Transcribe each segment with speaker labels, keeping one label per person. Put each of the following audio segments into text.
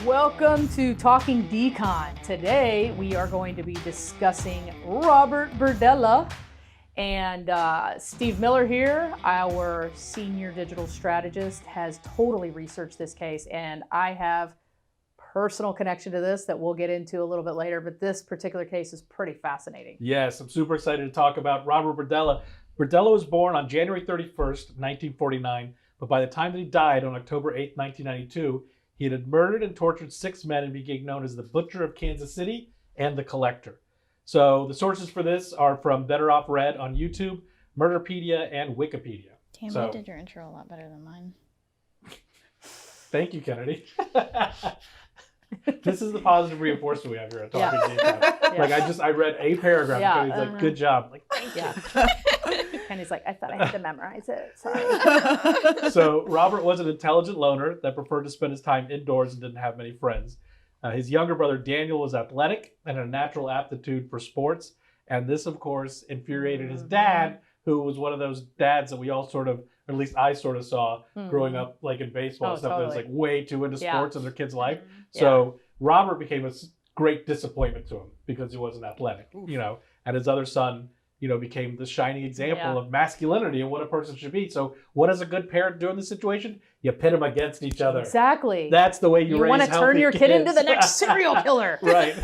Speaker 1: Welcome to Talking Decon. Today we are going to be discussing Robert Berdella and Steve Miller here, our senior digital strategist, has totally researched this case, and I have personal connection to this that we'll get into a little bit later, but this particular case is pretty fascinating.
Speaker 2: Yes, I'm super excited to talk about Robert Berdella. Berdella was born on January 31st, 1949, but by the time that he died on October 8th, 1992, he had murdered and tortured 6 men and became known as the Butcher of Kansas City and the Collector. So the sources for this are from Better Off Red on YouTube, Murderpedia, and Wikipedia.
Speaker 3: Damn, you did your intro a lot better than mine.
Speaker 2: Thank you, Kennedy. This is the positive reinforcement we have here at Talking Decon.
Speaker 1: Yeah.
Speaker 2: Like I read a paragraph and Kennedy's like, good job. Like, thank you.
Speaker 1: Kennedy's like, I thought I had to memorize it. Sorry.
Speaker 2: So Robert was an intelligent loner that preferred to spend his time indoors and didn't have many friends. His younger brother Daniel was athletic and had a natural aptitude for sports. And this, of course, infuriated his dad, who was one of those dads that we all sort of, or at least I sort of saw growing up, like in baseball and stuff, that was like way too into sports in their kid's life. So Robert became a great disappointment to him because he wasn't athletic, and his other son, became the shining example of masculinity and what a person should be. So what does a good parent do in this situation? You pit them against each other.
Speaker 1: Exactly.
Speaker 2: That's the way you raise
Speaker 1: want to turn your kid
Speaker 2: kids.
Speaker 1: into the next serial killer.
Speaker 2: Right.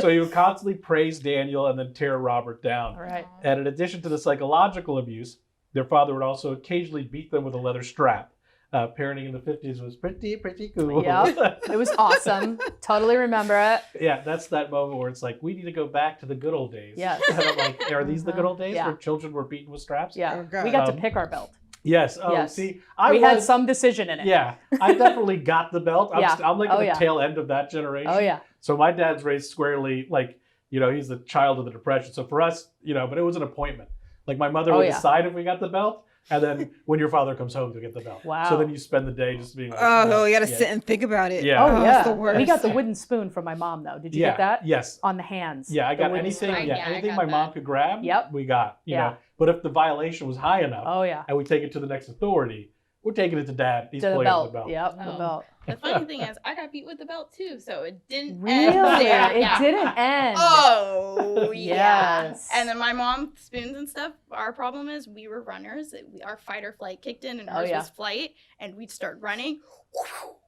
Speaker 2: So he would constantly praise Daniel and then tear Robert down.
Speaker 1: Right.
Speaker 2: And in addition to the psychological abuse, their father would also occasionally beat them with a leather strap. Parenting in the 50s was pretty cool.
Speaker 1: Yeah, it was awesome. Totally remember it.
Speaker 2: Yeah, that's that moment where it's like, we need to go back to the good old days.
Speaker 1: Yes.
Speaker 2: And I'm like, are these the good old days
Speaker 1: Yeah.
Speaker 2: where children were beaten with straps?
Speaker 1: Yeah,
Speaker 4: Oh,
Speaker 1: we got to pick our belt.
Speaker 2: Yes. Oh,
Speaker 1: Yes.
Speaker 2: see,
Speaker 1: We had some decision in it.
Speaker 2: Yeah, I definitely got the belt. I'm like the
Speaker 1: yeah.
Speaker 2: tail end of that generation.
Speaker 1: Oh, yeah.
Speaker 2: So my dad's raised squarely, like, he's the child of the Depression. So for us, but it was an appointment. Like my mother would decide if we got the belt. And then when your father comes home, you'll get the belt.
Speaker 1: Wow.
Speaker 2: So then you spend the day just being like,
Speaker 4: you got to sit and think about it.
Speaker 2: Yeah.
Speaker 1: Oh, yeah.
Speaker 4: It's the worst.
Speaker 1: We got the wooden spoon from my mom, though. Did you get that?
Speaker 2: Yes.
Speaker 1: On the hands.
Speaker 2: Yeah, I got
Speaker 1: wooden
Speaker 2: anything.
Speaker 1: spoon.
Speaker 2: Yeah,
Speaker 3: I
Speaker 2: anything
Speaker 3: got
Speaker 2: my
Speaker 3: that.
Speaker 2: mom could grab.
Speaker 1: Yep.
Speaker 2: We got. You
Speaker 1: Yeah.
Speaker 2: know, but if the violation was high enough,
Speaker 1: Oh, yeah.
Speaker 2: and we take it to the next authority, we're taking it to dad. He's
Speaker 1: To the
Speaker 2: pulling out the
Speaker 1: belt.
Speaker 2: belt.
Speaker 1: Yep, the
Speaker 3: Oh.
Speaker 1: belt.
Speaker 3: The funny thing is, I got beat with the belt too, so it didn't
Speaker 1: Really?
Speaker 3: end there.
Speaker 1: It didn't end.
Speaker 3: Oh, yeah.
Speaker 1: Yes.
Speaker 3: And then my mom spoons and stuff. Our problem is we were runners. Our fight or flight kicked in, and ours was flight, and we'd start running.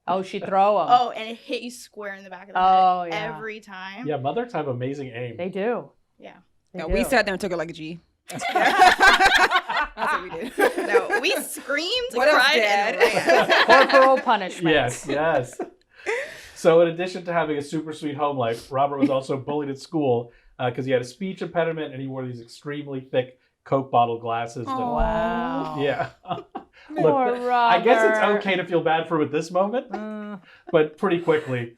Speaker 1: Oh, she'd throw them.
Speaker 3: Oh, and it hit you square in the back of the
Speaker 1: Oh,
Speaker 3: head
Speaker 1: yeah.
Speaker 3: every time.
Speaker 2: Yeah, mothers have amazing aim.
Speaker 1: They do.
Speaker 3: Yeah.
Speaker 1: They
Speaker 4: No,
Speaker 1: do.
Speaker 4: we sat there and took it like a G. That's what we did.
Speaker 3: No, we screamed,
Speaker 4: What else,
Speaker 3: cried,
Speaker 4: Dad?
Speaker 3: and ran.
Speaker 1: Corporal punishment.
Speaker 2: Yes. So in addition to having a super sweet home life, Robert was also bullied at school because he had a speech impediment and he wore these extremely thick Coke bottle glasses.
Speaker 4: Aw.
Speaker 1: Wow.
Speaker 2: Yeah.
Speaker 1: Poor
Speaker 2: Look,
Speaker 1: Robert.
Speaker 2: I guess it's okay to feel bad for him at this moment, but pretty quickly,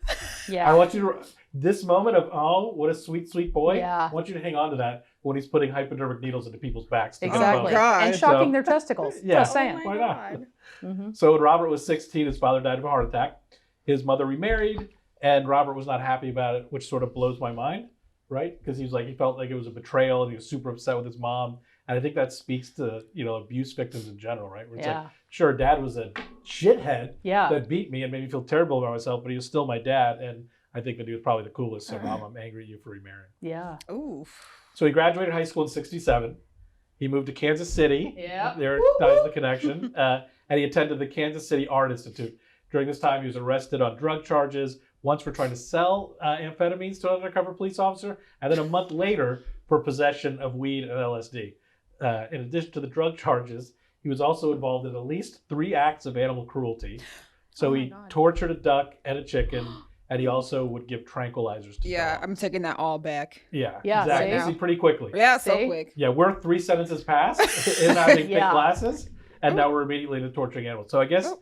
Speaker 1: Yeah.
Speaker 2: I want you to, this moment of, oh, what a sweet, sweet boy,
Speaker 1: Yeah.
Speaker 2: I want you to hang on to that when he's putting hypodermic needles into people's backs. to
Speaker 1: Exactly.
Speaker 2: unbone.
Speaker 4: God.
Speaker 1: And shocking
Speaker 2: So-
Speaker 1: their testicles.
Speaker 2: Yeah.
Speaker 1: Just
Speaker 3: Oh
Speaker 1: saying.
Speaker 3: my
Speaker 2: Why not?
Speaker 3: God.
Speaker 1: Mm-hmm.
Speaker 2: So when Robert was 16, his father died of a heart attack. His mother remarried, and Robert was not happy about it, which sort of blows my mind, right? Because he felt like it was a betrayal, and he was super upset with his mom. And I think that speaks to, abuse victims in general, right? Where it's like, sure, dad was a shithead
Speaker 1: Yeah.
Speaker 2: that beat me and made me feel terrible about myself, but he was still my dad, and I think that he was probably the coolest. So, Mom, I'm angry at you for remarrying.
Speaker 1: Yeah.
Speaker 4: Ooh.
Speaker 2: So he graduated high school in '67. He moved to Kansas City.
Speaker 1: Yeah.
Speaker 2: There dies the connection. And he attended the Kansas City Art Institute. During this time, he was arrested on drug charges, once for trying to sell amphetamines to an undercover police officer, and then a month later for possession of weed and LSD. In addition to the drug charges, he was also involved in at least 3 acts of animal cruelty. So
Speaker 3: Oh my
Speaker 2: he
Speaker 3: God.
Speaker 2: tortured a duck and a chicken, and he also would give tranquilizers to
Speaker 4: Yeah,
Speaker 2: dogs.
Speaker 4: I'm taking that all back.
Speaker 2: Yeah,
Speaker 1: Yeah,
Speaker 2: exactly.
Speaker 4: see?
Speaker 2: See, pretty quickly.
Speaker 4: Yeah, so
Speaker 1: See?
Speaker 4: quick.
Speaker 2: Yeah, we're 3 sentences past in having thick
Speaker 1: Yeah.
Speaker 2: glasses, and now we're immediately into torturing animals. So I guess,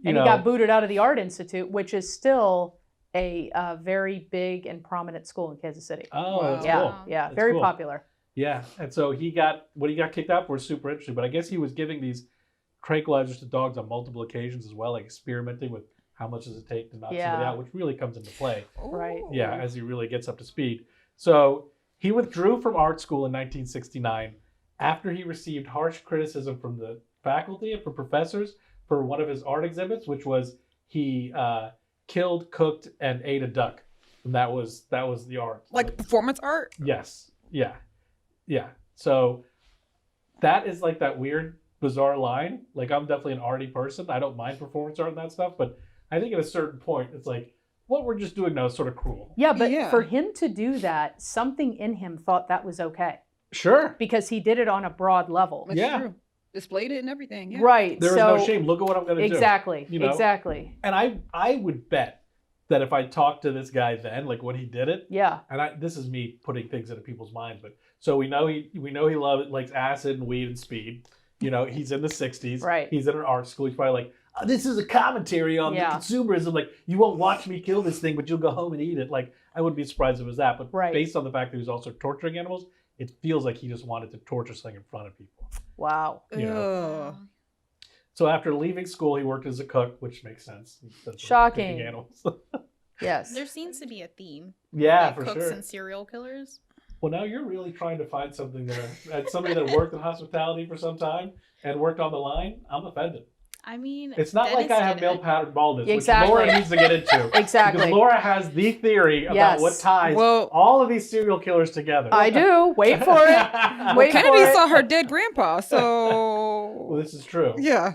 Speaker 1: And he got booted out of the Art Institute, which is still a very big and prominent school in Kansas City.
Speaker 2: Oh,
Speaker 4: Wow.
Speaker 2: that's
Speaker 1: Yeah.
Speaker 2: cool.
Speaker 1: Yeah.
Speaker 2: That's
Speaker 1: Very
Speaker 2: cool.
Speaker 1: popular.
Speaker 2: Yeah, and so what he got kicked out for was super interesting. But I guess he was giving these tranquilizers to dogs on multiple occasions as well, like experimenting with how much does it take to knock somebody
Speaker 1: Yeah.
Speaker 2: out, which really comes into play.
Speaker 1: Right.
Speaker 2: Yeah, as he really gets up to speed. So he withdrew from art school in 1969 after he received harsh criticism from the faculty and from professors for one of his art exhibits, which was he killed, cooked, and ate a duck. And that was the art.
Speaker 4: Like performance art?
Speaker 2: Yes. Yeah. Yeah. So that is like that weird, bizarre line. Like, I'm definitely an arty person. I don't mind performance art and that stuff, but I think at a certain point, it's like, what we're just doing now is sort of cruel.
Speaker 1: Yeah, but for him to do that, something in him thought that was okay.
Speaker 2: Sure.
Speaker 1: Because he did it on a broad level.
Speaker 4: That's true. Displayed it and everything. Yeah.
Speaker 1: Right.
Speaker 2: There was no shame. Look at what I'm going to do.
Speaker 1: Exactly.
Speaker 2: You know?
Speaker 1: Exactly.
Speaker 2: And I would bet that if I talked to this guy then, like when he did it, and this is me putting things into people's minds, but so we know he likes acid and weed and speed. You know, he's in the 60s.
Speaker 1: Right.
Speaker 2: He's in an art school. He's probably like, oh, this is a commentary on the consumerism. Like, you won't watch me kill this thing, but you'll go home and eat it. Like, I wouldn't be surprised if it was that. But based on the fact that he was also torturing animals, it feels like he just wanted to torture something in front of people.
Speaker 1: Wow.
Speaker 2: You know? So after leaving school, he worked as a cook, which makes sense.
Speaker 1: Shocking.
Speaker 2: Animals.
Speaker 1: Yes.
Speaker 3: There seems to be a theme.
Speaker 2: Yeah,
Speaker 3: like
Speaker 2: for
Speaker 3: cooks
Speaker 2: sure.
Speaker 3: and serial killers.
Speaker 2: Well, now you're really trying to find something there. As somebody that worked in hospitality for some time and worked on the line, I'm offended.
Speaker 3: I mean,
Speaker 2: it's not like I have male pattern baldness, which
Speaker 1: Exactly.
Speaker 2: Laura needs to get into.
Speaker 1: Exactly.
Speaker 2: Because Laura has the theory about what ties all of these serial killers together.
Speaker 1: I do. Wait for it. Wait
Speaker 4: Kennedy
Speaker 1: for it.
Speaker 4: saw her dead grandpa, so...
Speaker 2: Well, this is true.
Speaker 4: Yeah.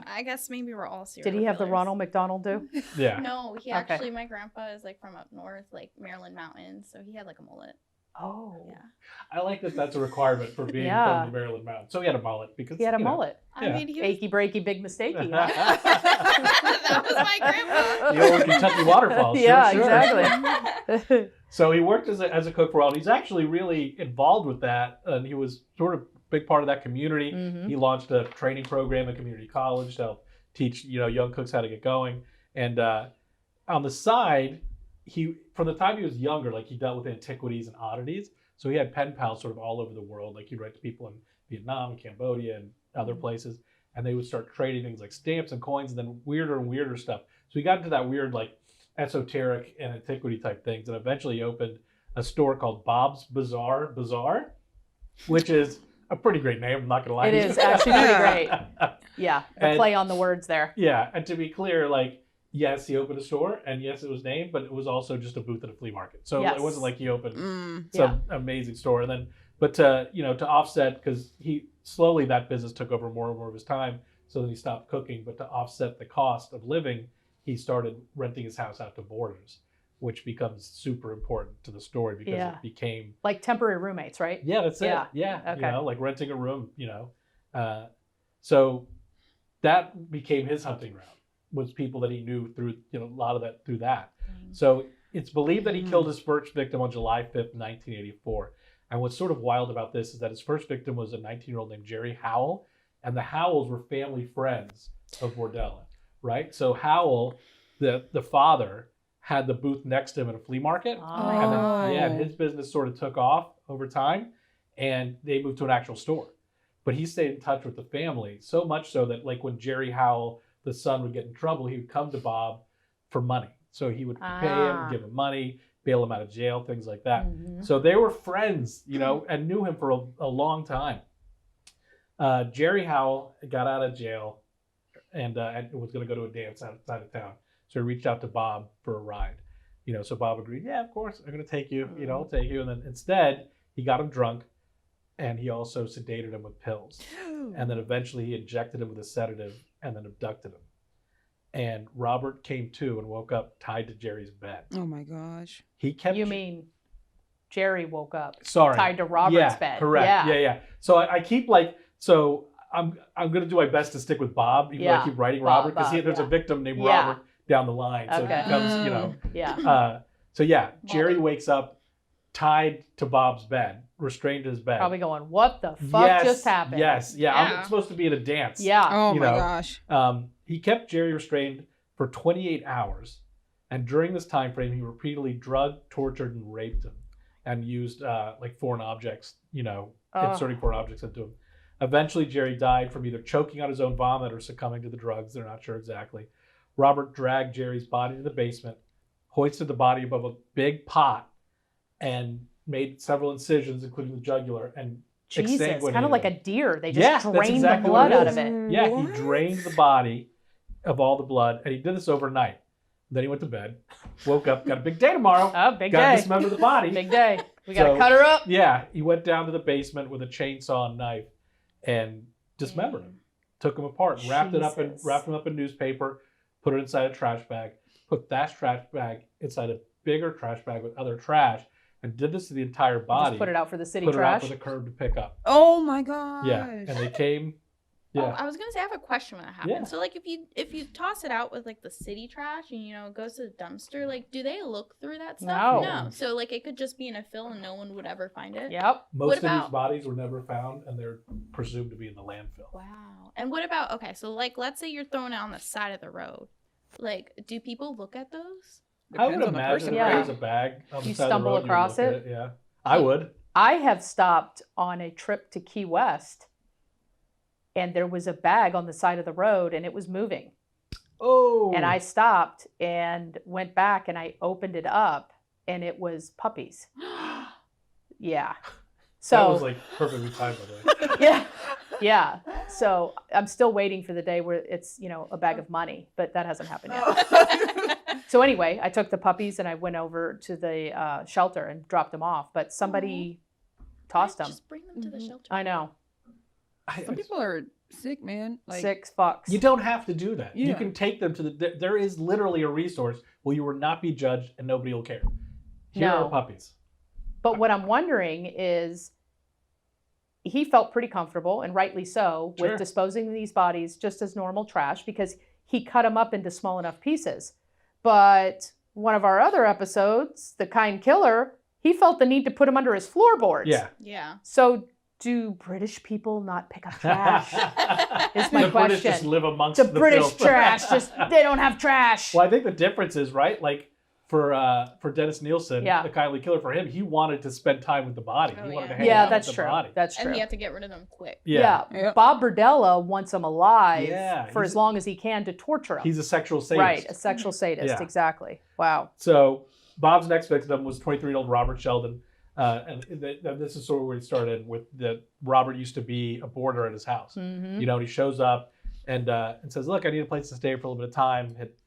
Speaker 3: I guess maybe we're all serial
Speaker 1: Did he have the
Speaker 3: killers.
Speaker 1: Ronald McDonald do?
Speaker 2: Yeah.
Speaker 3: No, he actually, my grandpa is like from up north, like Maryland Mountains, so he had like a mullet.
Speaker 1: Oh.
Speaker 3: Yeah.
Speaker 2: I like that that's a requirement for being from the Maryland Mountains. So he had a mullet because
Speaker 1: he had a mullet.
Speaker 3: I mean, he was...
Speaker 1: Achy breaky big mistakey.
Speaker 3: That was my grandpa.
Speaker 2: The old Kentucky waterfalls.
Speaker 1: Yeah,
Speaker 2: sure.
Speaker 1: exactly.
Speaker 2: So he worked as a cook for a while. He's actually really involved with that, and he was sort of a big part of that community.
Speaker 1: Mm-hmm.
Speaker 2: He launched a training program at community college to help teach young cooks how to get going. And on the side, from the time he was younger, like he dealt with antiquities and oddities. So he had pen pals sort of all over the world. Like he'd write to people in Vietnam and Cambodia and other places, and they would start trading things like stamps and coins, and then weirder and weirder stuff. So he got into that weird, like esoteric and antiquity type things, and eventually he opened a store called Bob's Bazaar, which is a pretty great name. I'm not gonna lie.
Speaker 1: It is actually pretty great. Yeah, the play on the words there.
Speaker 2: Yeah, and to be clear, like, yes, he opened a store, and yes, it was named, but it was also just a booth at a flea market. So it wasn't like he opened some amazing store. And then, but to offset, because that business took over more and more of his time. So then he stopped cooking, but to offset the cost of living, he started renting his house out to boarders, which becomes super important to the story because it became
Speaker 1: like temporary roommates, right?
Speaker 2: Yeah, that's it. Yeah.
Speaker 1: Okay.
Speaker 2: Like renting a room, so that became his hunting ground, was people that he knew through, a lot of that through that. So it's believed that he killed his first victim on July 5th, 1984. And what's sort of wild about this is that his first victim was a 19-year-old named Jerry Howell, and the Howells were family friends of Burdella, right? So Howell, the father, had the booth next to him at a flea market.
Speaker 1: Oh.
Speaker 2: And then, his business sort of took off over time, and they moved to an actual store. But he stayed in touch with the family, so much so that, like, when Jerry Howell, the son, would get in trouble, he would come to Bob for money. So he would pay him, give him money, bail him out of jail, things like that.
Speaker 1: Mm-hmm.
Speaker 2: So they were friends, and knew him for a long time. Jerry Howell got out of jail and was going to go to a dance outside of town. So he reached out to Bob for a ride. So Bob agreed, yeah, of course, I'm going to take you, I'll take you. And then instead, he got him drunk, and he also sedated him with pills. And then eventually he injected him with a sedative and then abducted him. And Robert came to and woke up tied to Jerry's bed.
Speaker 4: Oh my gosh.
Speaker 2: He kept...
Speaker 1: You mean Jerry woke up
Speaker 2: Sorry.
Speaker 1: tied to Robert's bed?
Speaker 2: Correct. Yeah. So I keep I'm going to do my best to stick with Bob, even though I keep writing Robert, because there's a victim named Robert down the line. So it becomes, Jerry wakes up tied to Bob's bed, restrained to his bed.
Speaker 1: Probably going, what the fuck just happened?
Speaker 2: Yes. Yeah. I'm supposed to be at a dance.
Speaker 1: Yeah.
Speaker 4: Oh my gosh.
Speaker 2: He kept Jerry restrained for 28 hours. And during this time frame, he repeatedly drugged, tortured, and raped him, and used foreign objects, inserting foreign objects into him. Eventually, Jerry died from either choking on his own vomit or succumbing to the drugs. They're not sure exactly. Robert dragged Jerry's body to the basement, hoisted the body above a big pot, and made several incisions, including the jugular, and
Speaker 1: Jesus, kind of like a deer. They just drained the blood out of it.
Speaker 2: Yeah, he drained the body of all the blood, and he did this overnight. Then he went to bed, woke up, got a big day tomorrow.
Speaker 1: Oh, big
Speaker 2: Got to
Speaker 1: day.
Speaker 2: dismember the body.
Speaker 1: Big day. We got to
Speaker 2: So-
Speaker 1: cut her up.
Speaker 2: Yeah, he went down to the basement with a chainsaw and knife and dismembered him. Took him apart, wrapped him up in newspaper, put it inside a trash bag, put that trash bag inside a bigger trash bag with other trash, and did this to the entire body.
Speaker 1: Just put it out for the city
Speaker 2: put it out
Speaker 1: trash.
Speaker 2: for the curb to pick up.
Speaker 4: Oh my gosh.
Speaker 2: Yeah, and they came.
Speaker 3: Oh,
Speaker 2: Yeah,
Speaker 3: I was gonna say I have a question when that happens.
Speaker 2: Yeah.
Speaker 3: So like if you toss it out with like the city trash and it goes to the dumpster, like do they look through that stuff?
Speaker 1: No.
Speaker 3: So like it could just be in a fill and no one would ever find it.
Speaker 1: Yep.
Speaker 2: most of these
Speaker 3: about-
Speaker 2: bodies were never found, and they're presumed to be in the landfill.
Speaker 3: Wow. And what about so like let's say you're throwing it on the side of the road. Like, do people look at those?
Speaker 2: I would
Speaker 4: Depends on the
Speaker 2: imagine
Speaker 4: person,
Speaker 2: if
Speaker 1: right?
Speaker 2: there's a bag on the
Speaker 1: You
Speaker 2: side of the
Speaker 1: stumble
Speaker 2: road, you'd
Speaker 1: across
Speaker 2: look at
Speaker 1: it?
Speaker 2: Yeah, I would.
Speaker 1: I have stopped on a trip to Key West, and there was a bag on the side of the road, and it was moving.
Speaker 2: Oh.
Speaker 1: And I stopped and went back, and I opened it up, and it was puppies. Yeah. So
Speaker 2: that was like perfectly timed, by the way.
Speaker 1: yeah, yeah. So I'm still waiting for the day where it's a bag of money, but that hasn't happened yet. So anyway, I took the puppies and I went over to the shelter and dropped them off, but somebody tossed them.
Speaker 3: Just bring them to the shelter.
Speaker 1: I know.
Speaker 4: Some people are sick, man. Like,
Speaker 1: $6.
Speaker 2: You don't have to do that. You
Speaker 4: Yeah.
Speaker 2: can take them to there is literally a resource where you will not be judged and nobody will care. Here
Speaker 1: No.
Speaker 2: are puppies.
Speaker 1: But what I'm wondering is, he felt pretty comfortable, and rightly so,
Speaker 2: Sure.
Speaker 1: with disposing of these bodies just as normal trash because he cut them up into small enough pieces. But one of our other episodes, The Kind Killer, he felt the need to put them under his floorboards.
Speaker 2: Yeah.
Speaker 3: Yeah.
Speaker 1: So do British people not pick up trash? Is my
Speaker 2: The British
Speaker 1: question.
Speaker 2: just live amongst
Speaker 1: The
Speaker 2: the
Speaker 1: British
Speaker 2: filth.
Speaker 1: trash, they don't have trash.
Speaker 2: Well, I think the difference is, right, like for Dennis Nielsen,
Speaker 1: Yeah.
Speaker 2: the kindly killer, for him, he wanted to spend time with the body.
Speaker 3: Oh,
Speaker 2: He wanted
Speaker 3: yeah.
Speaker 2: to hang
Speaker 1: Yeah,
Speaker 2: out
Speaker 1: that's
Speaker 2: with the
Speaker 1: true.
Speaker 2: body.
Speaker 1: That's true.
Speaker 3: And you have to get rid of them quick.
Speaker 1: Yeah.
Speaker 4: Yep.
Speaker 1: Bob Berdella wants him alive
Speaker 2: Yeah,
Speaker 1: for
Speaker 2: he's-
Speaker 1: as long as he can to torture him.
Speaker 2: He's a sexual sadist.
Speaker 1: Right, a sexual sadist,
Speaker 2: Yeah.
Speaker 1: exactly. Wow.
Speaker 2: So Bob's next victim was 23-year-old Robert Sheldon. And this is sort of where he started with that. Robert used to be a boarder at his house.
Speaker 1: Mm-hmm.
Speaker 2: And he shows up and says, "Look, I need a place to stay for a little bit of time. Hit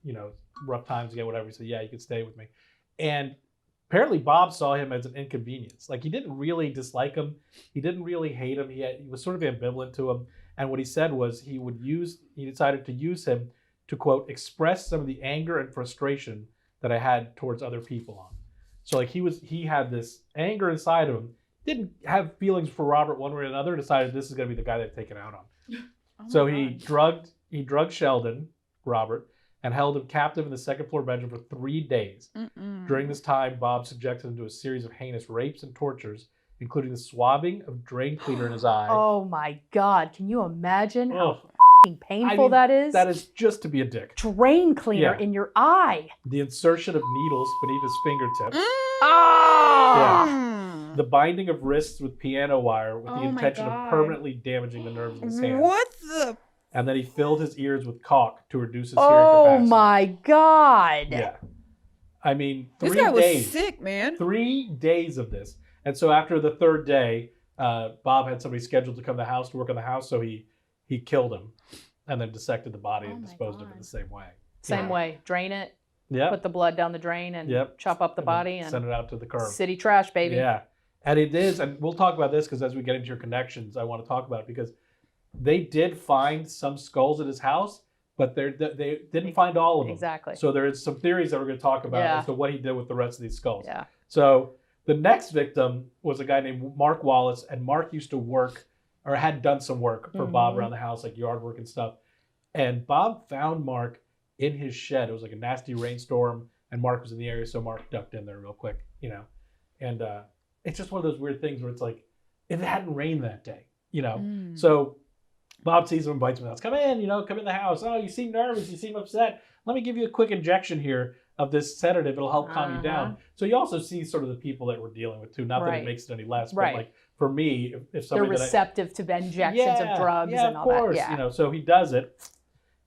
Speaker 2: rough times again, whatever." He said, "Yeah, you can stay with me." And apparently Bob saw him as an inconvenience. Like, he didn't really dislike him. He didn't really hate him. He was sort of ambivalent to him. And what he said was he decided to use him to, quote, express some of the anger and frustration that I had towards other people on. So like he had this anger inside of him, didn't have feelings for Robert one way or another, decided this is going to be the guy that take it out on.
Speaker 3: Oh
Speaker 2: So
Speaker 3: my
Speaker 2: he
Speaker 3: God.
Speaker 2: drugged Sheldon, Robert, and held him captive in the second floor bedroom for 3 days.
Speaker 4: Mm-mm.
Speaker 2: During this time, Bob subjected him to a series of heinous rapes and tortures, including the swabbing of drain cleaner in his eye.
Speaker 1: Oh my God. Can you imagine how
Speaker 2: Ugh,
Speaker 1: f***ing painful
Speaker 2: mean,
Speaker 1: that is?
Speaker 2: that is just to be a dick.
Speaker 1: Drain cleaner
Speaker 2: Yeah.
Speaker 1: in your eye.
Speaker 2: The insertion of needles beneath his fingertips.
Speaker 1: Ah!
Speaker 2: The binding of wrists with piano wire with the
Speaker 3: Oh my
Speaker 2: intention of
Speaker 3: God.
Speaker 2: permanently damaging the nerves in his hands.
Speaker 4: What the?
Speaker 2: And then he filled his ears with caulk to reduce his hearing
Speaker 1: Oh
Speaker 2: capacity.
Speaker 1: my God.
Speaker 2: Yeah. I mean,
Speaker 4: This
Speaker 2: 3
Speaker 4: guy was
Speaker 2: days.
Speaker 4: sick, man.
Speaker 2: 3 days of this. And so after the third day, Bob had somebody scheduled to come to the house to work on the house, so he killed him and then dissected the body
Speaker 3: Oh
Speaker 2: and
Speaker 3: my
Speaker 2: disposed of it
Speaker 3: God.
Speaker 2: the same way.
Speaker 1: Same way. Drain it,
Speaker 2: Yeah.
Speaker 1: put the blood down the drain, and
Speaker 2: Yep.
Speaker 1: chop up the
Speaker 2: And
Speaker 1: body,
Speaker 2: then
Speaker 1: and
Speaker 2: send it out to the curb.
Speaker 1: city trash, baby.
Speaker 2: Yeah. And it is, and we'll talk about this because as we get into your connections, I want to talk about it because they did find some skulls at his house, but they didn't find all of them.
Speaker 1: Exactly.
Speaker 2: So there is some theories that we're going to talk about
Speaker 1: Yeah.
Speaker 2: as to what he did with the rest of these skulls.
Speaker 1: Yeah.
Speaker 2: So the next victim was a guy named Mark Wallace, and Mark used to work or had done some work for Bob
Speaker 1: Mhm.
Speaker 2: around the house, like yard work and stuff. And Bob found Mark in his shed. It was like a nasty rainstorm, and Mark was in the area, so Mark ducked in there real quick, And it's just one of those weird things where it's like, if it hadn't rained that day,
Speaker 4: Mm.
Speaker 2: So Bob sees him, invites him out. Come in, come in the house. Oh, you seem nervous. You seem upset. Let me give you a quick injection here of this sedative. It'll help calm you down. So you also see sort of the people that we're dealing with too. Not that
Speaker 1: Right.
Speaker 2: it makes it any less,
Speaker 1: Right.
Speaker 2: but like for me, if
Speaker 1: They're
Speaker 2: somebody
Speaker 1: receptive to injections of drugs and all
Speaker 2: of course.
Speaker 1: that.
Speaker 2: So he does it.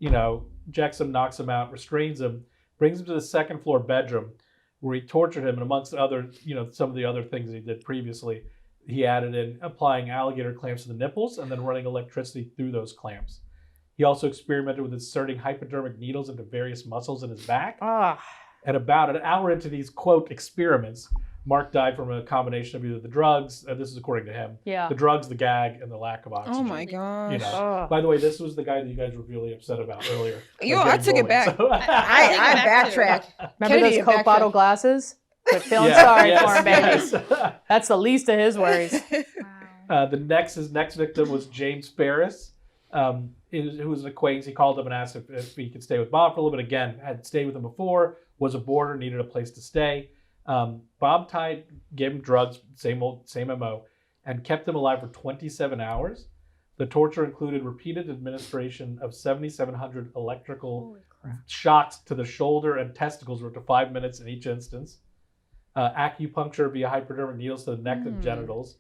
Speaker 2: Injects him, knocks him out, restrains him, brings him to the second floor bedroom where he tortured him, and amongst other, some of the other things he did previously, he added in applying alligator clamps to the nipples and then running electricity through those clamps. He also experimented with inserting hypodermic needles into various muscles in his back.
Speaker 1: Ah.
Speaker 2: And about an hour into these, quote, experiments, Mark died from a combination of either the drugs, and this is according to him, the drugs, the gag, and the lack of oxygen.
Speaker 4: Oh my gosh.
Speaker 2: You know. By the way, this was the guy that you guys were really upset about earlier.
Speaker 4: I took it back.
Speaker 2: So.
Speaker 4: I backtracked.
Speaker 1: Remember those Coke bottle glasses? Quit feeling sorry for him, baby. That's the least of his worries.
Speaker 2: His next victim was James Ferris, who was an acquaintance. He called him and asked if he could stay with Bob for a little bit. Again, had stayed with him before, was a boarder, needed a place to stay. Bob gave him drugs, same MO, and kept him alive for 27 hours. The torture included repeated administration of 7,700 electrical shocks to the shoulder and testicles for up to 5 minutes in each instance. Acupuncture via hypodermic needles to the neck and genitals.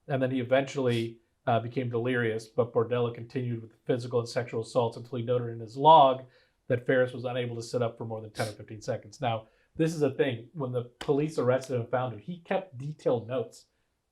Speaker 2: And then he eventually became delirious, but Berdella continued with the physical and sexual assaults until he noted in his log that Ferris was unable to sit up for more than 10 or 15 seconds. Now, this is a thing. When the police arrested him and found him, he kept detailed notes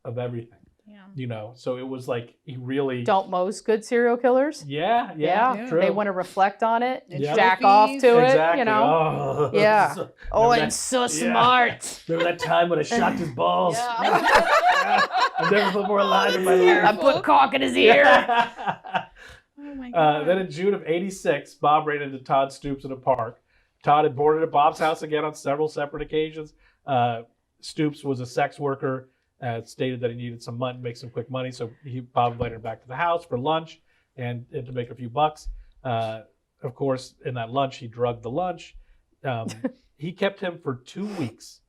Speaker 2: of everything. Yeah. You know, so it was like he really...
Speaker 1: Don't most good serial killers?
Speaker 2: Yeah. True.
Speaker 1: They want to reflect on it and jack off to it, you know?
Speaker 2: Oh,
Speaker 1: yeah. I'm so smart.
Speaker 2: Remember that time when I shocked his balls? I've never felt more alive in my life.
Speaker 1: I put caulk in his ear.
Speaker 3: Oh my God.
Speaker 2: Then in June of '86, Bob ran into Todd Stoops in a park. Todd had boarded at Bob's house again on several separate occasions. Stoops was a sex worker, stated that he needed some money, make some quick money, so Bob invited him back to the house for lunch and to make a few bucks. Of course, in that lunch, he drugged the lunch. He kept him for 2 weeks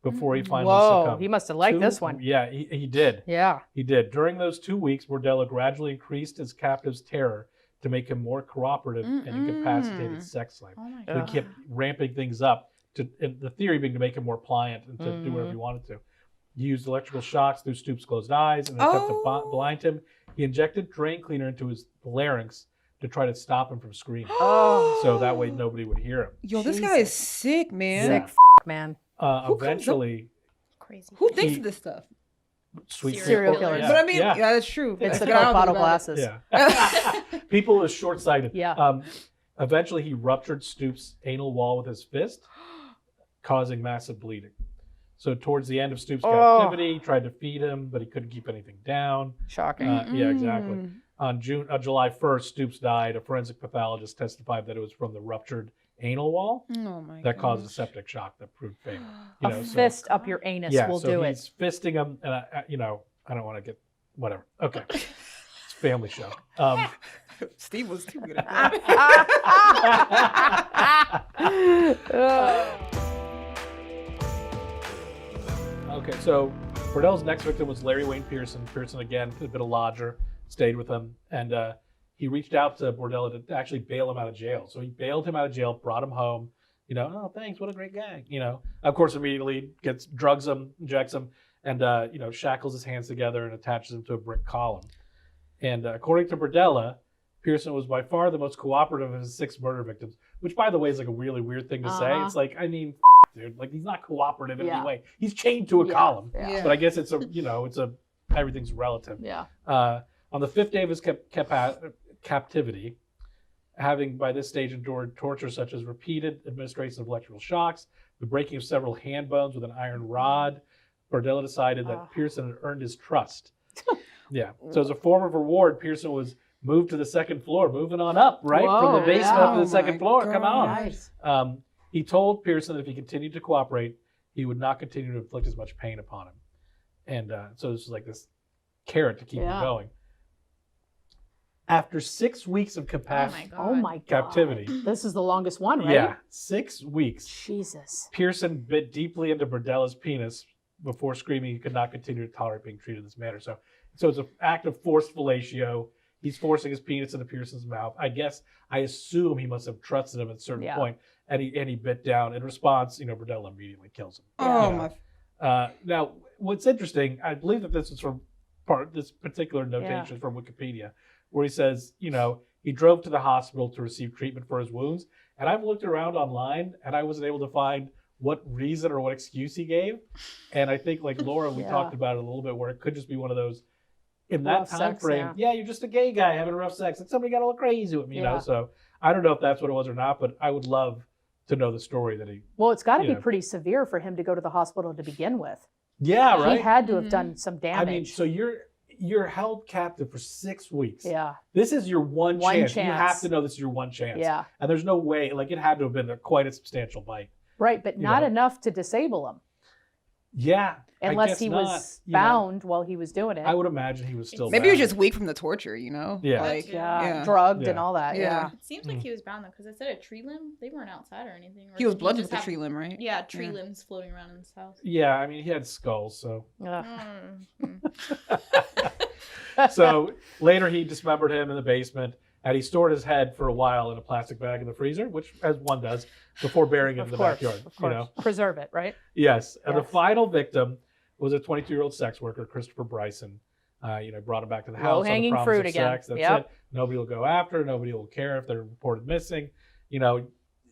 Speaker 2: before he finally succumbed.
Speaker 1: He must have liked this one.
Speaker 2: Yeah, he did.
Speaker 1: Yeah.
Speaker 2: He did. During those 2 weeks, Berdella gradually increased his captive's terror to make him more cooperative and incapacitated sex slave.
Speaker 3: Oh my
Speaker 2: So
Speaker 3: God.
Speaker 2: he kept ramping things up, and the theory being to make him more pliant and to do whatever he wanted to. He used electrical shocks through Stoops' closed eyes in an attempt to blind him. He injected drain cleaner into his larynx to try to stop him from screaming. So that way nobody would hear him.
Speaker 4: Yo, this guy is sick, man.
Speaker 1: Sick man.
Speaker 2: Eventually,
Speaker 3: Crazy.
Speaker 4: Who thinks of this stuff?
Speaker 2: sweet
Speaker 1: Serial killers.
Speaker 2: Yeah.
Speaker 4: But I mean, yeah, that's true.
Speaker 1: It's the
Speaker 4: But I
Speaker 1: Coke
Speaker 4: don't
Speaker 1: bottle
Speaker 4: think about
Speaker 1: glasses.
Speaker 2: Yeah. People are short-sighted.
Speaker 1: Yeah.
Speaker 2: Eventually, he ruptured Stoops' anal wall with his fist, causing massive bleeding. So towards the end of Stoops' captivity, he tried to feed him, but he couldn't keep anything down.
Speaker 1: Shocking.
Speaker 2: Yeah, exactly. On July 1st, Stoops died. A forensic pathologist testified that it was from the ruptured anal wall that caused a septic shock that proved fatal.
Speaker 1: A fist up your anus will do it.
Speaker 2: He's fisting him, and I don't want to get whatever. Okay, it's a family show.
Speaker 4: Steve was too good at
Speaker 2: Okay, so Berdella's next victim was Larry Wayne Pearson. Pearson, again, a bit of lodger, stayed with him, and he reached out to Berdella to actually bail him out of jail. So he bailed him out of jail, brought him home. Oh, thanks, what a great guy. Of course, immediately drugs him, injects him, and shackles his hands together and attaches him to a brick column. And according to Berdella, Pearson was by far the most cooperative of his 6 murder victims, which, by the way, is like a really weird thing to say. It's like, I mean, dude, like he's not cooperative in any way. He's chained to a column.
Speaker 1: Yeah.
Speaker 2: But I guess it's everything's relative.
Speaker 1: Yeah.
Speaker 2: On the 5th day of his captivity, having by this stage endured torture such as repeated administration of electrical shocks, the breaking of several hand bones with an iron rod, Berdella decided that Pearson had earned his trust. Yeah. So as a form of reward, Pearson was moved to the 2nd floor, moving on up, right? From the basement up to the 2nd floor. Come on.
Speaker 1: Nice.
Speaker 2: He told Pearson that if he continued to cooperate, he would not continue to inflict as much pain upon him. And so this was like this carrot to keep him going. After 6 weeks of captivity.
Speaker 1: This is the longest one, right?
Speaker 2: Yeah, 6 weeks.
Speaker 1: Jesus.
Speaker 2: Pearson bit deeply into Berdella's penis before screaming he could not continue to tolerate being treated in this manner. So it's an act of forced fellatio. He's forcing his penis into Pearson's mouth. I assume he must have trusted him at a certain point, and he bit down. In response, Berdella immediately kills him. Now, what's interesting, I believe that this is from this particular notation from Wikipedia, where he says, he drove to the hospital to receive treatment for his wounds. And I've looked around online, and I wasn't able to find what reason or what excuse he gave. And I think, like Laura, we talked about it a little bit, where it could just be one of those, in that
Speaker 1: Rough
Speaker 2: time
Speaker 1: sex,
Speaker 2: frame, you're just a gay guy having rough sex. Like somebody got a little crazy with me, you know.
Speaker 1: Yeah.
Speaker 2: So I don't know if that's what it was or not, but I would love to know the story that he.
Speaker 1: Well, it's got to
Speaker 2: you
Speaker 1: be
Speaker 2: know.
Speaker 1: pretty severe for him to go to the hospital to begin with.
Speaker 2: Yeah, right.
Speaker 1: He had to have done some damage.
Speaker 2: I mean, so you're held captive for 6 weeks.
Speaker 1: Yeah.
Speaker 2: This is your one chance. You
Speaker 1: chance.
Speaker 2: have to know this is your one chance.
Speaker 1: Yeah.
Speaker 2: And there's no way, like it had to have been quite a substantial bite.
Speaker 1: Right, but not
Speaker 2: know.
Speaker 1: enough to disable him.
Speaker 2: Yeah. I
Speaker 1: Unless
Speaker 2: guess
Speaker 1: he
Speaker 2: not,
Speaker 1: was
Speaker 2: you know.
Speaker 1: bound while he was doing it.
Speaker 2: I would imagine he was still
Speaker 4: Maybe he was
Speaker 2: bound.
Speaker 4: just weak from the torture, you know?
Speaker 2: Yeah.
Speaker 4: Like,
Speaker 3: Yeah.
Speaker 1: drugged
Speaker 2: Yeah.
Speaker 1: and all that.
Speaker 4: Yeah.
Speaker 3: It seems like he was bound though, because it said a tree limb. They weren't outside or anything. Or
Speaker 4: He was
Speaker 3: did
Speaker 4: bludgeoned
Speaker 3: just
Speaker 4: with a
Speaker 3: have-
Speaker 4: tree limb, right?
Speaker 3: Yeah, tree
Speaker 4: Yeah.
Speaker 3: limbs floating around in his house.
Speaker 2: Yeah, I mean, he had skulls, so.
Speaker 3: Mm.
Speaker 2: So later he dismembered him in the basement, and he stored his head for a while in a plastic bag in the freezer, which as one does, before burying him in the backyard.
Speaker 1: Of course.
Speaker 2: You know?
Speaker 1: Preserve it, right?
Speaker 2: Yes. And the
Speaker 1: Yes.
Speaker 2: final victim was a 22-year-old sex worker, Christopher Bryson. Brought him back to the house.
Speaker 1: Low-hanging
Speaker 2: on the promise
Speaker 1: fruit
Speaker 2: of
Speaker 1: again.
Speaker 2: Sex. That's
Speaker 1: Yep.
Speaker 2: it. Nobody will go after. Nobody will care if they're reported missing. You know,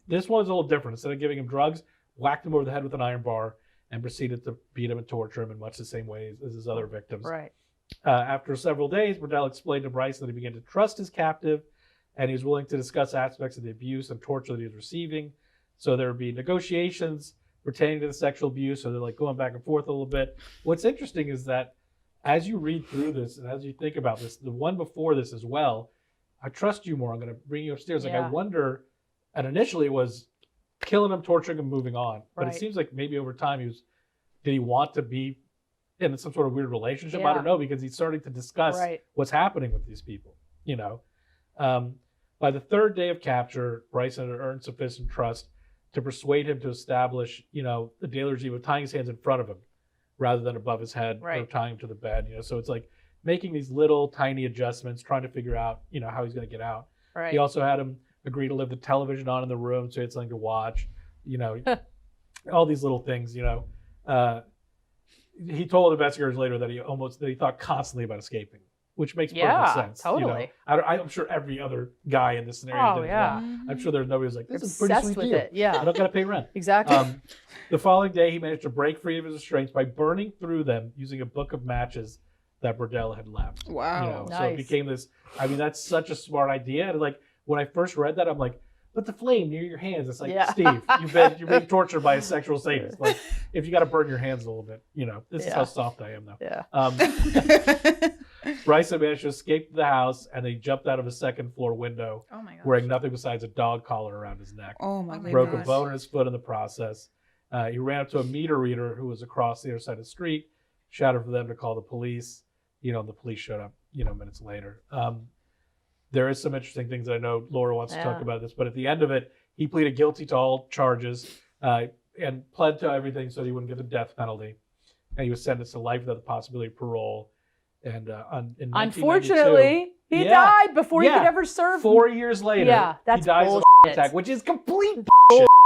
Speaker 2: this one's a little different. Instead of giving him drugs, whacked him over the head with an iron bar and proceeded to beat him and torture him in much the same way as his other victims.
Speaker 1: Right.
Speaker 2: After several days, Burdella explained to Bryson that he began to trust his captive, and he was willing to discuss aspects of the abuse and torture that he was receiving. So there would be negotiations pertaining to the sexual abuse. So they're like going back and forth a little bit. What's interesting is that as you read through this and as you think about this, the one before this as well, I trust you more. I'm going to bring you upstairs. Like I
Speaker 1: Yeah.
Speaker 2: wonder, and initially it was killing him, torturing him, moving on. But
Speaker 1: Right.
Speaker 2: it seems like maybe over time did he want to be in some sort of weird relationship? I
Speaker 1: Yeah.
Speaker 2: don't know, because he's starting to discuss
Speaker 1: Right.
Speaker 2: what's happening with these people, you know. By the third day of capture, Bryson had earned sufficient trust to persuade him to establish, the daily regime of tying his hands in front of him rather than above his head or
Speaker 1: Right.
Speaker 2: tying him to the bed, So it's like making these little tiny adjustments, trying to figure out, how he's going to get out.
Speaker 1: Right.
Speaker 2: He also had him agree to leave the television on in the room so he had something to watch, all these little things, He told investigators later that he thought constantly about escaping, which makes perfect sense.
Speaker 1: Totally.
Speaker 2: I'm sure every other guy in this scenario
Speaker 1: Oh,
Speaker 2: did as
Speaker 1: yeah.
Speaker 2: well. I'm sure there's nobody who's like, this is a pretty
Speaker 1: Obsessed
Speaker 2: sweet
Speaker 1: with
Speaker 2: deal.
Speaker 1: it. Yeah.
Speaker 2: I don't got to pay rent.
Speaker 1: Exactly.
Speaker 2: The following day, he managed to break free of his restraints by burning through them using a book of matches that Burdella had left.
Speaker 4: Wow.
Speaker 2: So it
Speaker 1: Nice.
Speaker 2: became this. I mean, that's such a smart idea. And like when I first read that, I'm like, but the flame near your hands. It's like,
Speaker 1: Yeah.
Speaker 2: Steve, you're being tortured by a sexual sadist. Like, if you got to burn your hands a little bit, this is
Speaker 1: Yeah.
Speaker 2: how soft I am, though.
Speaker 1: Yeah.
Speaker 2: Bryson managed to escape the house, and they jumped out of a second floor window,
Speaker 3: Oh my god.
Speaker 2: wearing nothing besides a dog collar around his neck.
Speaker 4: Oh my
Speaker 3: Broke
Speaker 4: goodness.
Speaker 2: Broke a bone in his foot in the process. He ran up to a meter reader who was across the other side of the street, shouted for them to call the police. The police showed up, minutes later. There is some interesting things that I know Laura wants to talk
Speaker 1: Yeah.
Speaker 2: about this, but at the end of it, he pleaded guilty to all charges and pled to everything so he wouldn't get the death penalty. And he was sentenced to life without the possibility of parole. And in 1992,
Speaker 1: Unfortunately, he
Speaker 2: Yeah.
Speaker 1: died before he
Speaker 2: Yeah.
Speaker 1: could ever serve.
Speaker 2: 4 years later,
Speaker 1: Yeah, that's
Speaker 2: he dies of a heart
Speaker 1: bullshit.
Speaker 2: attack, which is complete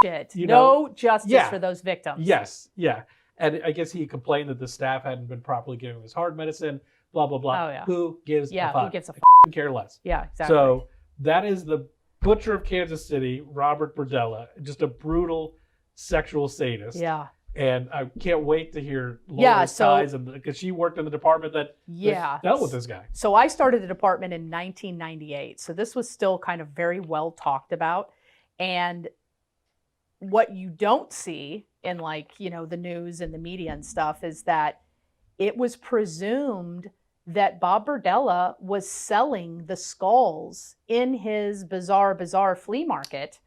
Speaker 1: Shit.
Speaker 2: You
Speaker 1: No justice
Speaker 2: Yeah.
Speaker 1: for those victims.
Speaker 2: Yes, yeah. And I guess he complained that the staff hadn't been properly giving him his hard medicine, blah, blah, blah.
Speaker 1: Oh, yeah.
Speaker 2: Who gives
Speaker 1: Yeah,
Speaker 2: a fuck?
Speaker 1: who gives a
Speaker 2: I couldn't care less.
Speaker 1: Yeah, exactly.
Speaker 2: So that is the butcher of Kansas City, Robert Berdella, just a brutal sexual sadist.
Speaker 1: yeah.
Speaker 2: And I can't wait to hear
Speaker 1: Yeah,
Speaker 2: Laura's
Speaker 1: so-
Speaker 2: ties, because she worked in the department that
Speaker 1: Yeah.
Speaker 2: dealt with this guy.
Speaker 1: So I started the department in 1998. So this was still kind of very well talked about. And what you don't see in the news and the media and stuff is that it was presumed that Bob Berdella was selling the skulls in his Bazaar flea market,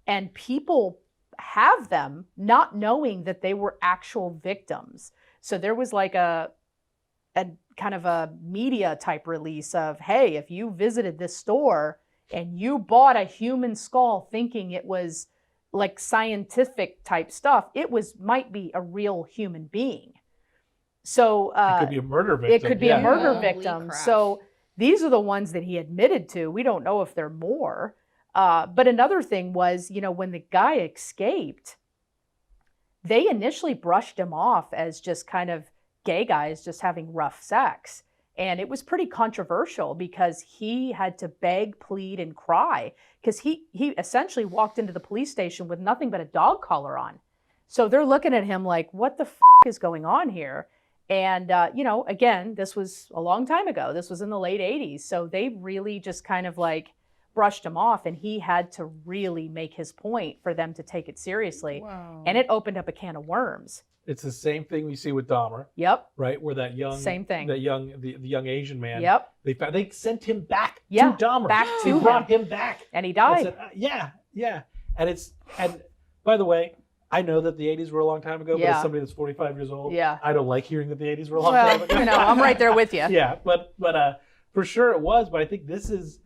Speaker 1: and people have them not knowing that they were actual victims. So there was like a kind of a media type release of, hey, if you visited this store and you bought a human skull thinking it was like scientific type stuff, might be a real human being. So
Speaker 2: It could be a murder victim.
Speaker 1: it could be a murder
Speaker 3: Holy
Speaker 1: victim.
Speaker 3: crap.
Speaker 1: So these are the ones that he admitted to. We don't know if there are more. But another thing was, when the guy escaped, they initially brushed him off as just kind of gay guys just having rough sex. And it was pretty controversial because he had to beg, plead, and cry because he essentially walked into the police station with nothing but a dog collar on. So they're looking at him like, what the f*** is going on here? And, you know, again, this was a long time ago. This was in the late 80s. So they really just kind of like brushed him off, and he had to really make his point for them to take it seriously.
Speaker 4: Wow.
Speaker 1: And it opened up a can of worms.
Speaker 2: It's the same thing we see with Dahmer,
Speaker 1: Yep.
Speaker 2: right? Where that young,
Speaker 1: Same thing.
Speaker 2: the young Asian man.
Speaker 1: Yep.
Speaker 2: They sent him back
Speaker 1: Yeah,
Speaker 2: to Dahmer.
Speaker 1: back
Speaker 2: They
Speaker 1: to
Speaker 2: brought him back.
Speaker 1: And he
Speaker 2: I
Speaker 1: died.
Speaker 2: said, yeah. And by the way, I know that the 80s were a long time ago, but
Speaker 1: Yeah.
Speaker 2: as somebody that's 45 years old,
Speaker 1: Yeah.
Speaker 2: I don't like hearing that the 80s were a long time
Speaker 1: Well,
Speaker 2: ago.
Speaker 1: you know, I'm right there with you.
Speaker 2: Yeah, but for sure it was. But I think this is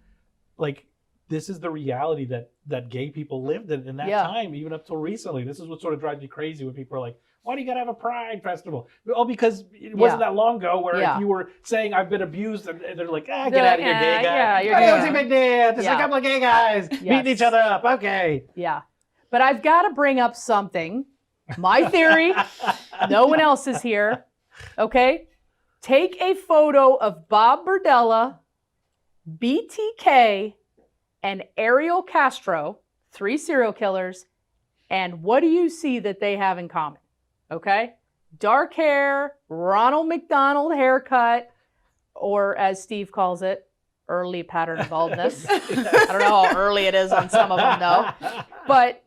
Speaker 2: the reality that gay people lived in that
Speaker 1: Yeah.
Speaker 2: time, even up till recently. This is what sort of drives me crazy when people are like, why do you got to have a pride festival? Oh, because it wasn't that long ago where
Speaker 1: Yeah.
Speaker 2: if you were saying I've been abused, and they're like, get out of here, gay guy.
Speaker 1: yeah, you're
Speaker 2: Hey,
Speaker 1: gay.
Speaker 2: what's a big deal? Just
Speaker 1: Yeah.
Speaker 2: a couple of gay guys beating
Speaker 1: Yes.
Speaker 2: each other up. Okay.
Speaker 1: Yeah. But I've got to bring up something. My theory. No one else is here. Okay? Take a photo of Bob Berdella, BTK, and Ariel Castro, 3 serial killers, and what do you see that they have in common? Okay? Dark hair, Ronald McDonald haircut, or as Steve calls it, early pattern baldness. I don't know how early it is on some of them, though. But,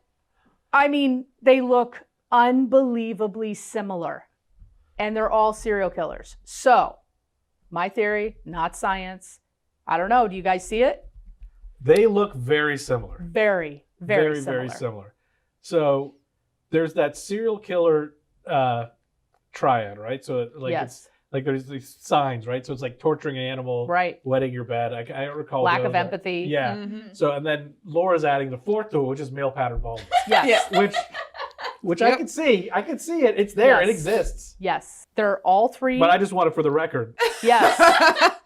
Speaker 1: I mean, they look unbelievably similar. And they're all serial killers. So, my theory, not science. I don't know. Do you guys see it?
Speaker 2: They look very similar.
Speaker 1: Very, very similar.
Speaker 2: Very similar. So there's that serial killer triad, right? So like
Speaker 1: Yes.
Speaker 2: it's like there's these signs, right? So it's like torturing an animal,
Speaker 1: Right.
Speaker 2: wetting your bed. I don't recall.
Speaker 1: Lack
Speaker 2: the
Speaker 1: of
Speaker 2: other-
Speaker 1: empathy.
Speaker 2: Yeah.
Speaker 4: Mhm.
Speaker 2: So and then Laura's adding the fourth to it, which is male pattern baldness,
Speaker 1: Yes.
Speaker 4: Yeah.
Speaker 2: which I
Speaker 4: Yep.
Speaker 2: can see. I can see it. It's there. It
Speaker 1: Yes.
Speaker 2: exists.
Speaker 1: Yes. They're all 3.
Speaker 2: But I just want it for the record.
Speaker 1: Yes.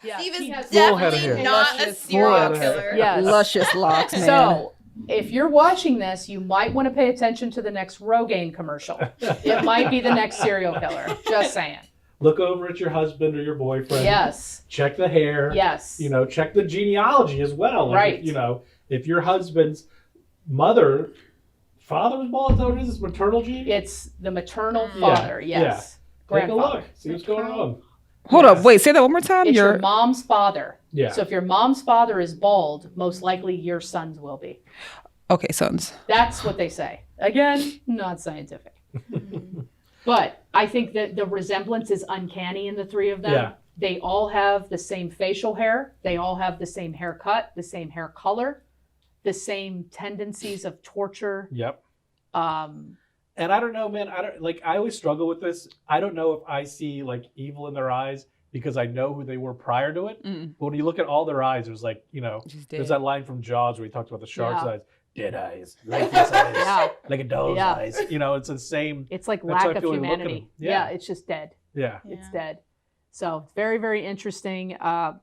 Speaker 1: Yes.
Speaker 3: Steve is
Speaker 1: He has-
Speaker 2: Full head of hair.
Speaker 3: definitely not a
Speaker 4: Luscious.
Speaker 2: Full
Speaker 3: serial
Speaker 2: head of hair.
Speaker 3: killer.
Speaker 1: Yes.
Speaker 4: Luscious locks, man.
Speaker 1: So, if you're watching this, you might want to pay attention to the next Rogaine commercial. It might be the next serial killer. Just saying.
Speaker 2: Look over at your husband or your boyfriend.
Speaker 1: Yes.
Speaker 2: Check the hair.
Speaker 1: Yes.
Speaker 2: You know, check the genealogy as well. Like,
Speaker 1: Right.
Speaker 2: You know, if your husband's father was bald, is that what it is? It's maternal gene?
Speaker 1: It's the maternal
Speaker 3: Yeah.
Speaker 1: father. Yes.
Speaker 2: Take a
Speaker 1: Grandfather.
Speaker 2: look. See what's going on.
Speaker 4: Hold
Speaker 2: Yes.
Speaker 4: up. Wait, say that one more time.
Speaker 1: It's your mom's father.
Speaker 2: Yeah.
Speaker 1: So if your mom's father is bald, most likely your son's will be.
Speaker 4: Okay, sons.
Speaker 1: That's what they say. Again, not scientific. But I think that the resemblance is uncanny in the 3 of them.
Speaker 2: Yeah.
Speaker 1: They all have the same facial hair. They all have the same haircut, the same hair color, the same tendencies of torture.
Speaker 2: Yep.
Speaker 1: Um,
Speaker 2: And I don't know, man. I always struggle with this. I don't know if I see like evil in their eyes because I know who they were prior to it.
Speaker 4: Mm.
Speaker 2: But when you look at all their eyes, there's like, you know,
Speaker 4: She's
Speaker 2: there's
Speaker 4: dead.
Speaker 2: that line from Jaws where he talked about the shark's
Speaker 1: Yeah.
Speaker 2: eyes. Dead eyes, lifeless eyes,
Speaker 1: Yeah.
Speaker 2: like a doe's
Speaker 1: Yeah.
Speaker 2: eyes. You know, it's the same.
Speaker 1: it's like
Speaker 2: That's how
Speaker 1: lack
Speaker 2: I
Speaker 1: of
Speaker 2: feel when you look at
Speaker 1: humanity.
Speaker 2: them. Yeah.
Speaker 1: It's just dead.
Speaker 2: Yeah.
Speaker 1: It's
Speaker 3: Yeah.
Speaker 1: dead. So very, very interesting.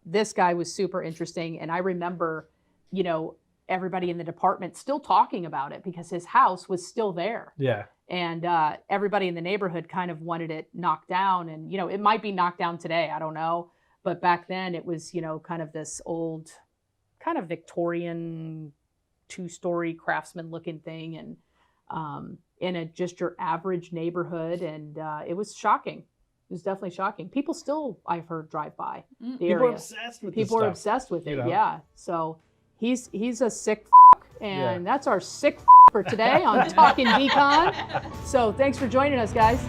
Speaker 1: This guy was super interesting. And I remember, you know, everybody in the department still talking about it because his house was still there.
Speaker 2: Yeah.
Speaker 1: And everybody in the neighborhood kind of wanted it knocked down. And, you know, it might be knocked down today. I don't know. But back then it was, you know, kind of this old, kind of Victorian 2-story craftsman looking thing. And in just your average neighborhood. And it was shocking. It was definitely shocking. People still, I've heard, drive by the
Speaker 2: People are
Speaker 1: area.
Speaker 2: obsessed with
Speaker 1: People
Speaker 2: this
Speaker 1: are
Speaker 2: stuff.
Speaker 1: obsessed with it.
Speaker 2: you know?
Speaker 1: Yeah. So he's a sick and
Speaker 2: Yeah.
Speaker 1: that's our sick for today on Talking Decon. So thanks for joining us, guys.